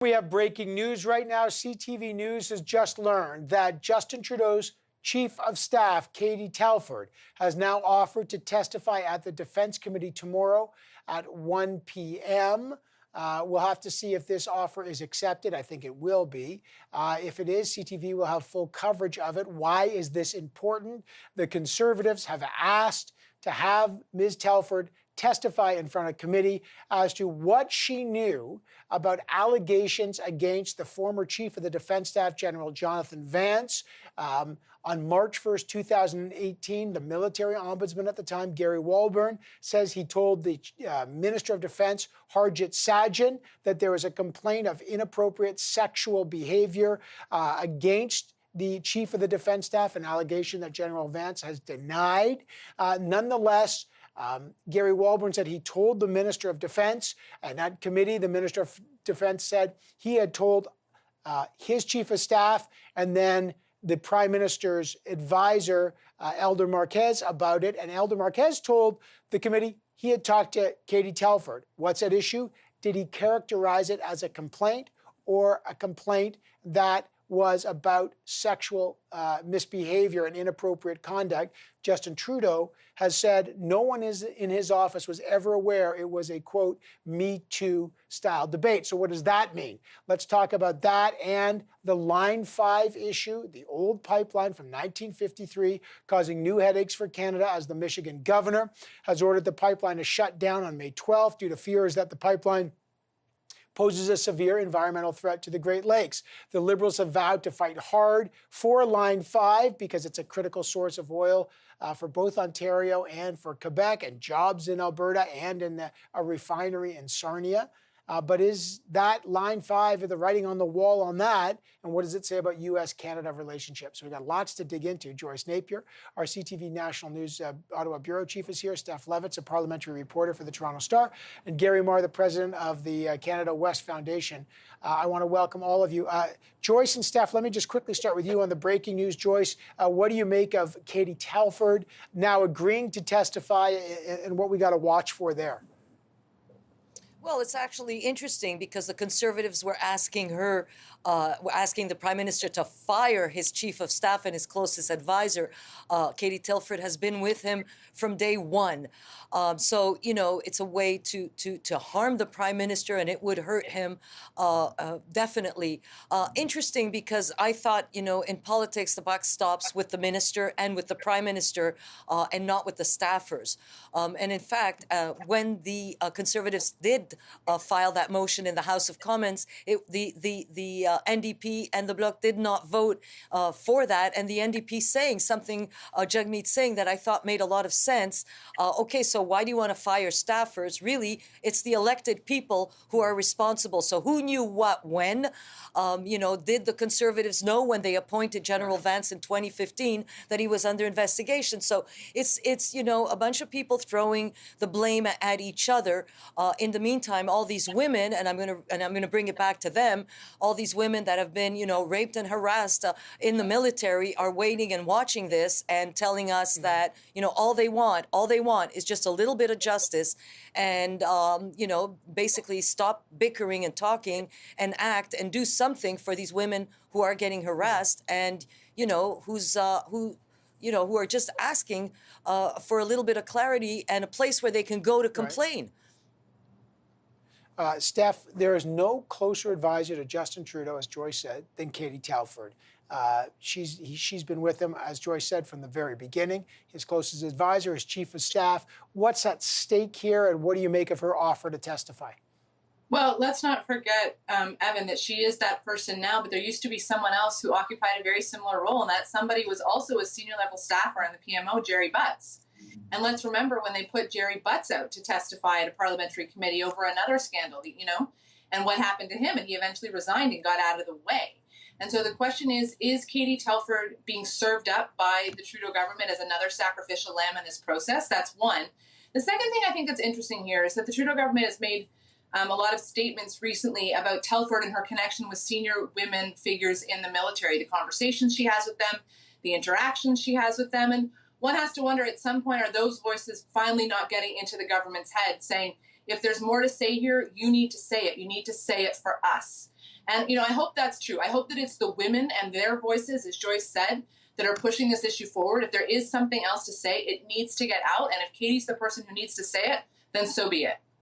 We have breaking news right now. CTV News has just learned that Justin Trudeau's Chief of Staff, Katie Telford, has now offered to testify at the Defense Committee tomorrow at 1 p.m. We'll have to see if this offer is accepted. I think it will be. If it is, CTV will have full coverage of it. Why is this important? The Conservatives have asked to have Ms. Telford testify in front of committee as to what she knew about allegations against the former Chief of the Defense Staff, General Jonathan Vance. On March 1st, 2018, the military ombudsman at the time, Gary Walburn, says he told the Minister of Defense, Harjit Sajjan, that there was a complaint of inappropriate sexual behavior against the Chief of the Defense Staff, an allegation that General Vance has denied. Nonetheless, Gary Walburn said he told the Minister of Defense, and at committee, the Minister of Defense said he had told his Chief of Staff and then the Prime Minister's advisor, Elder Marquez, about it. And Elder Marquez told the committee he had talked to Katie Telford. What's at issue? Did he characterize it as a complaint or a complaint that was about sexual misbehavior and inappropriate conduct? Justin Trudeau has said no one in his office was ever aware it was a, quote, Me Too style debate. So what does that mean? Let's talk about that and the Line 5 issue, the old pipeline from 1953, causing new headaches for Canada as the Michigan governor has ordered the pipeline to shut down on May 12th due to fears that the pipeline poses a severe environmental threat to the Great Lakes. The Liberals have vowed to fight hard for Line 5 because it's a critical source of oil for both Ontario and for Quebec, and jobs in Alberta and in a refinery in Sarnia. But is that Line 5 the writing on the wall on that? And what does it say about U.S.-Canada relationships? So we've got lots to dig into. Joyce Napier, our CTV National News Ottawa Bureau Chief, is here. Steph Levitz, a parliamentary reporter for the Toronto Star. And Gary Marr, the president of the Canada West Foundation. I want to welcome all of you. Joyce and Steph, let me just quickly start with you on the breaking news. Joyce, what do you make of Katie Telford now agreeing to testify and what we got to watch for there? Well, it's actually interesting because the Conservatives were asking the Prime Minister to fire his Chief of Staff and his closest advisor. Katie Telford has been with him from day one. So, you know, it's a way to harm the Prime Minister, and it would hurt him definitely. Interesting because I thought, you know, in politics, the buck stops with the minister and with the Prime Minister and not with the staffers. And in fact, when the Conservatives did file that motion in the House of Commons, the NDP and the Bloc did not vote for that. And the NDP saying something, Jagmeet Singh, that I thought made a lot of sense. Okay, so why do you want to fire staffers? Really, it's the elected people who are responsible. So who knew what when? You know, did the Conservatives know when they appointed General Vance in 2015 that he was under investigation? So it's you know, a bunch of people throwing the blame at each other. In the meantime, all these women, and I'm gonna bring it back to them, all these women that have been, you know, raped and harassed in the military are waiting and watching this and telling us that, you know, all they want is just a little bit of justice and, you know, basically stop bickering and talking and act and do something for these women who are getting harassed and, you know, who are just asking for a little bit of clarity and a place where they can go to complain. Right. Steph, there is no closer advisor to Justin Trudeau, as Joyce said, than Katie Telford. She's been with him, as Joyce said, from the very beginning. His closest advisor, his Chief of Staff. What's at stake here, and what do you make of her offer to testify? Well, let's not forget, Evan, that she is that person now, but there used to be someone else who occupied a very similar role, and that somebody was also a senior-level staffer in the PMO, Jerry Butts. And let's remember when they put Jerry Butts out to testify at a parliamentary committee over another scandal, you know, and what happened to him, and he eventually resigned and got out of the way. And so the question is Katie Telford being served up by the Trudeau government as another sacrificial lamb in this process? That's one. The second thing I think that's interesting here is that the Trudeau government has made a lot of statements recently about Telford and her connection with senior women figures in the military, the conversations she has with them, the interactions she has with them. And one has to wonder at some point, are those voices finally not getting into the government's head saying, if there's more to say here, you need to say it. You need to say it for us. And, I hope that's true. I hope that it's the women and their voices, as Joyce said, that are pushing this issue forward. If there is something else to say, it needs to get out. And if Katie's the person who needs to say it, then so be it.